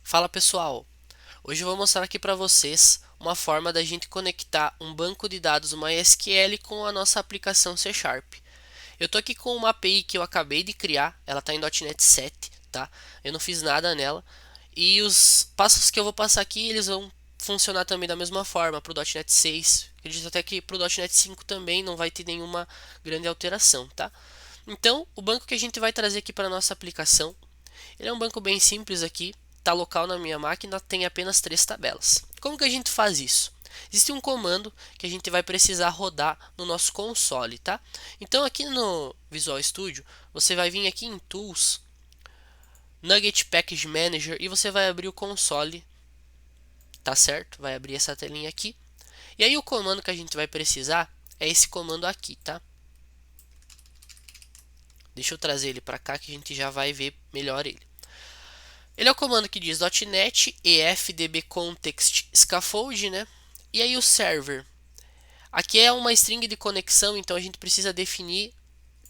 Fala pessoal, hoje eu vou mostrar aqui para vocês uma forma da gente conectar um banco de dados MySQL com a nossa aplicação C Sharp. Eu estou aqui com uma API que eu acabei de criar, ela está em .NET 7, tá? Eu não fiz nada nela e os passos que eu vou passar aqui eles vão funcionar também da mesma forma para o .NET 6. Acredito até que para o .NET 5 também não vai ter nenhuma grande alteração, tá? Então, o banco que a gente vai trazer aqui para a nossa aplicação ele é um banco bem simples aqui, está local na minha máquina, tem apenas 3 tabelas. Como que a gente faz isso? Existe um comando que a gente vai precisar rodar no nosso console, tá? Então aqui no Visual Studio, você vai vir aqui em Tools, Nugget Package Manager e você vai abrir o console, tá certo? Vai abrir essa telinha aqui. E aí o comando que a gente vai precisar é esse comando aqui, tá? Deixa eu trazer ele para cá que a gente já vai ver melhor ele. Ele é o comando que diz .NET EFDB Context Scaffold, né? E aí o server. Aqui é uma string de conexão, então a gente precisa definir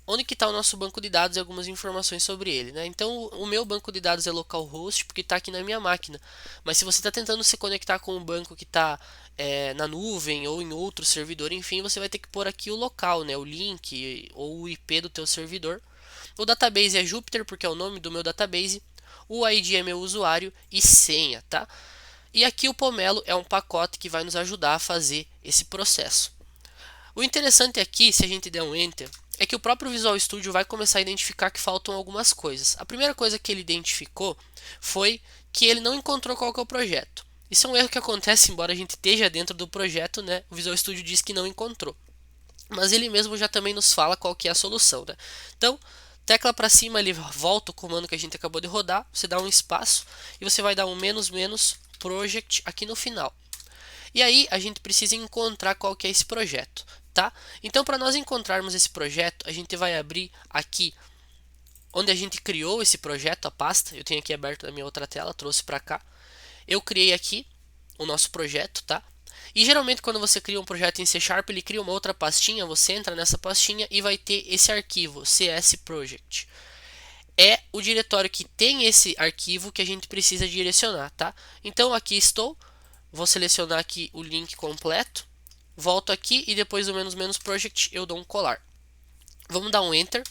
onde que está o nosso banco de dados e algumas informações sobre ele, né? Então o meu banco de dados é localhost porque está aqui na minha máquina. Mas se você está tentando se conectar com um banco que está na nuvem ou em outro servidor, enfim, você vai ter que pôr aqui o local, né? O link ou o IP do teu servidor. O database é Jupyter porque é o nome do meu database. O ID é meu usuário e senha, tá? E aqui o Pomelo é um pacote que vai nos ajudar a fazer esse processo. O interessante aqui, se a gente der um Enter, é que o próprio Visual Studio vai começar a identificar que faltam algumas coisas. A primeira coisa que ele identificou foi que ele não encontrou qual que é o projeto. Isso é um erro que acontece, embora a gente esteja dentro do projeto, né? O Visual Studio diz que não encontrou. Mas ele mesmo já também nos fala qual que é a solução, né? Então, tecla para cima, ele volta o comando que a gente acabou de rodar, você dá um espaço e você vai dar um menos menos project aqui no final. E aí a gente precisa encontrar qual que é esse projeto, tá? Então para nós encontrarmos esse projeto, a gente vai abrir aqui onde a gente criou esse projeto, a pasta. Eu tenho aqui aberto na minha outra tela, trouxe para cá. Eu criei aqui o nosso projeto, tá? E geralmente quando você cria um projeto em C Sharp, ele cria uma outra pastinha, você entra nessa pastinha e vai ter esse arquivo, CS Project. É o diretório que tem esse arquivo que a gente precisa direcionar, tá? Então aqui estou, vou selecionar aqui o link completo, volto aqui e depois do menos menos project eu dou um colar. Vamos dar um enter.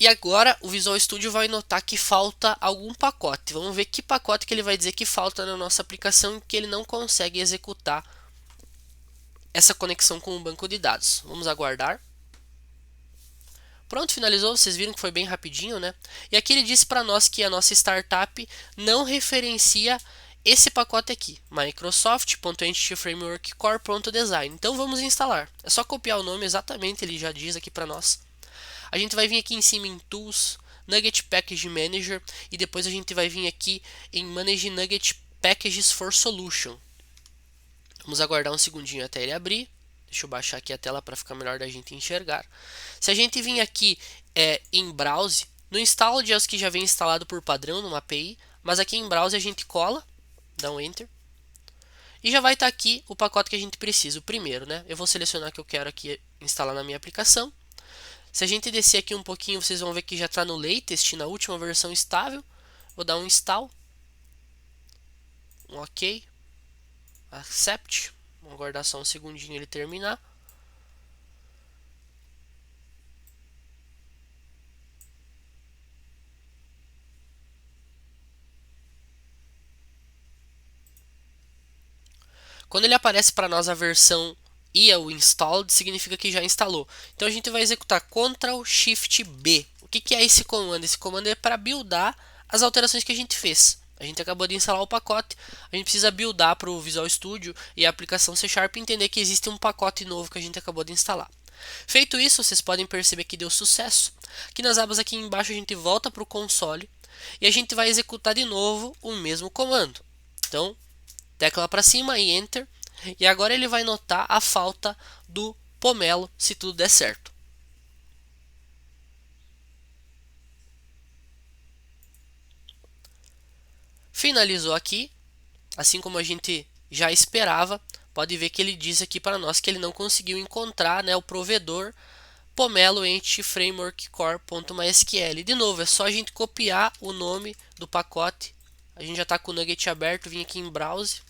E agora o Visual Studio vai notar que falta algum pacote. Vamos ver que pacote que ele vai dizer que falta na nossa aplicação e que ele não consegue executar essa conexão com o banco de dados. Vamos aguardar. Pronto, finalizou. Vocês viram que foi bem rapidinho, né? E aqui ele disse para nós que a nossa startup não referencia esse pacote aqui, Microsoft.entity-framework-core.design. Então vamos instalar. É só copiar o nome exatamente, ele já diz aqui para nós. A gente vai vir aqui em cima em Tools, Nugget Package Manager e depois a gente vai vir aqui em Manage Nugget Packages for Solution. Vamos aguardar um segundinho até ele abrir. Deixa eu baixar aqui a tela para ficar melhor da gente enxergar. Se a gente vir aqui em Browse, no Installed é os que já vem instalado por padrão numa API, mas aqui em Browse a gente cola, dá um Enter, e já vai estar aqui o pacote que a gente precisa, o primeiro, né? Eu vou selecionar que eu quero aqui instalar na minha aplicação. Se a gente descer aqui um pouquinho, vocês vão ver que já está no latest, na última versão estável. Vou dar um install, um OK, accept. Vamos aguardar só um segundinho ele terminar. Quando ele aparece para nós a versão e o installed, significa que já instalou. Então a gente vai executar Ctrl Shift B. O que é esse comando? Esse comando é para buildar as alterações que a gente fez. A gente acabou de instalar o pacote, a gente precisa buildar para o Visual Studio e a aplicação C Sharp entender que existe um pacote novo que a gente acabou de instalar. Feito isso, vocês podem perceber que deu sucesso. Aqui nas abas aqui embaixo a gente volta para o console e a gente vai executar de novo o mesmo comando. Então, tecla para cima e Enter. E agora ele vai notar a falta do Pomelo se tudo der certo. Finalizou aqui, assim como a gente já esperava. Pode ver que ele diz aqui para nós que ele não conseguiu encontrar, né, o provedor Pomelo Entity Framework Core.mysql. De novo, é só a gente copiar o nome do pacote A gente já está com o Nugget aberto, vim aqui em Browse.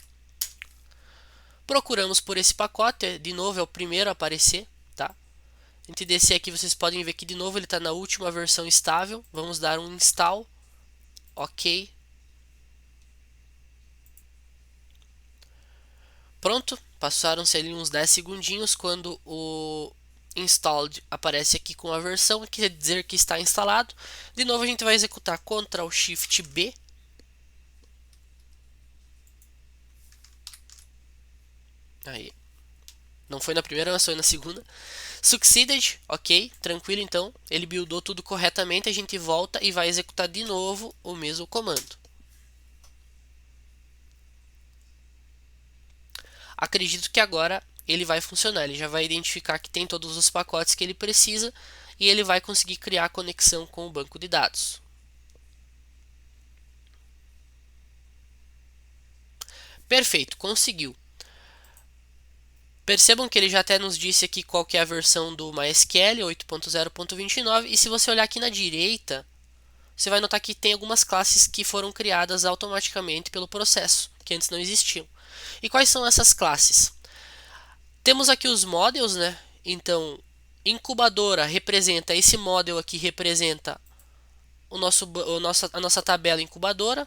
Procuramos por esse pacote, de novo é o primeiro a aparecer, tá? A gente descer aqui, vocês podem ver que de novo ele está na última versão estável. Vamos dar um install, ok. Pronto, passaram-se ali uns 10 segundinhos quando o installed aparece aqui com a versão, quer dizer que está instalado. De novo a gente vai executar Ctrl Shift B. Aí. Não foi na primeira, mas foi na segunda. Succeeded, ok, tranquilo então. Ele buildou tudo corretamente, a gente volta e vai executar de novo o mesmo comando. Acredito que agora ele vai funcionar, ele já vai identificar que tem todos os pacotes que ele precisa e ele vai conseguir criar a conexão com o banco de dados. Perfeito, conseguiu. Percebam que ele já até nos disse aqui qual que é a versão do MySQL 8.0.29 e se você olhar aqui na direita, você vai notar que tem algumas classes que foram criadas automaticamente pelo processo, que antes não existiam. E quais são essas classes? Temos aqui os models, né? Então, incubadora representa, esse model aqui representa a nossa tabela incubadora.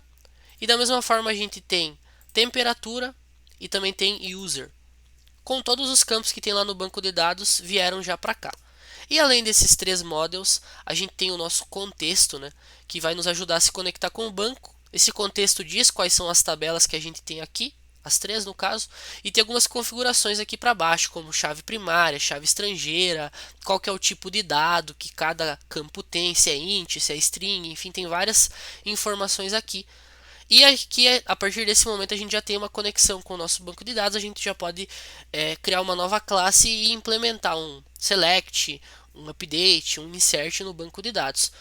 E da mesma forma a gente tem temperatura e também tem user. Com todos os campos que tem lá no banco de dados vieram já para cá. E além desses três models, a gente tem o nosso contexto, né, que vai nos ajudar a se conectar com o banco. Esse contexto diz quais são as tabelas que a gente tem aqui, as três no caso, e tem algumas configurações aqui para baixo, como chave primária, chave estrangeira, qual que é o tipo de dado que cada campo tem, se é int, se é string, enfim, tem várias informações aqui. E aqui, a partir desse momento, a gente já tem uma conexão com o nosso banco de dados, a gente já pode criar uma nova classe e implementar um select, um update, um insert no banco de dados.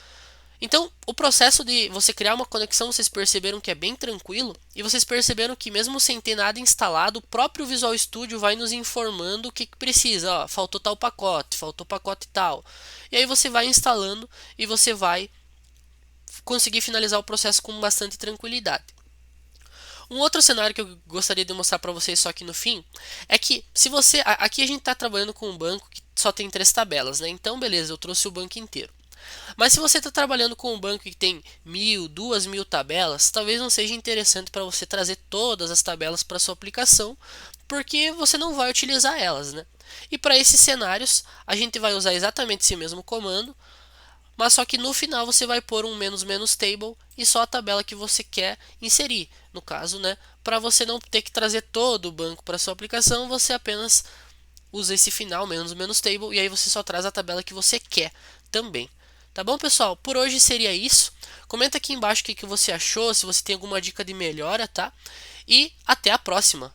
Então, o processo de você criar uma conexão, vocês perceberam que é bem tranquilo, e vocês perceberam que mesmo sem ter nada instalado, o próprio Visual Studio vai nos informando o que precisa. Ó, faltou tal pacote, faltou pacote tal. E aí você vai instalando e você vai conseguir finalizar o processo com bastante tranquilidade. Um outro cenário que eu gostaria de mostrar para vocês só aqui no fim é que se você aqui a gente está trabalhando com um banco que só tem 3 tabelas, né? Então beleza, eu trouxe o banco inteiro. Mas se você está trabalhando com um banco que tem 1.000, 2.000 tabelas, talvez não seja interessante para você trazer todas as tabelas para sua aplicação, porque você não vai utilizar elas, né? E para esses cenários, a gente vai usar exatamente esse mesmo comando, mas só que no final você vai pôr um menos menos table e só a tabela que você quer inserir. No caso, né, para você não ter que trazer todo o banco para sua aplicação, você apenas usa esse final menos menos table e aí você só traz a tabela que você quer também. Tá bom, pessoal? Por hoje seria isso. Comenta aqui embaixo o que você achou, se você tem alguma dica de melhora, tá? E até a próxima.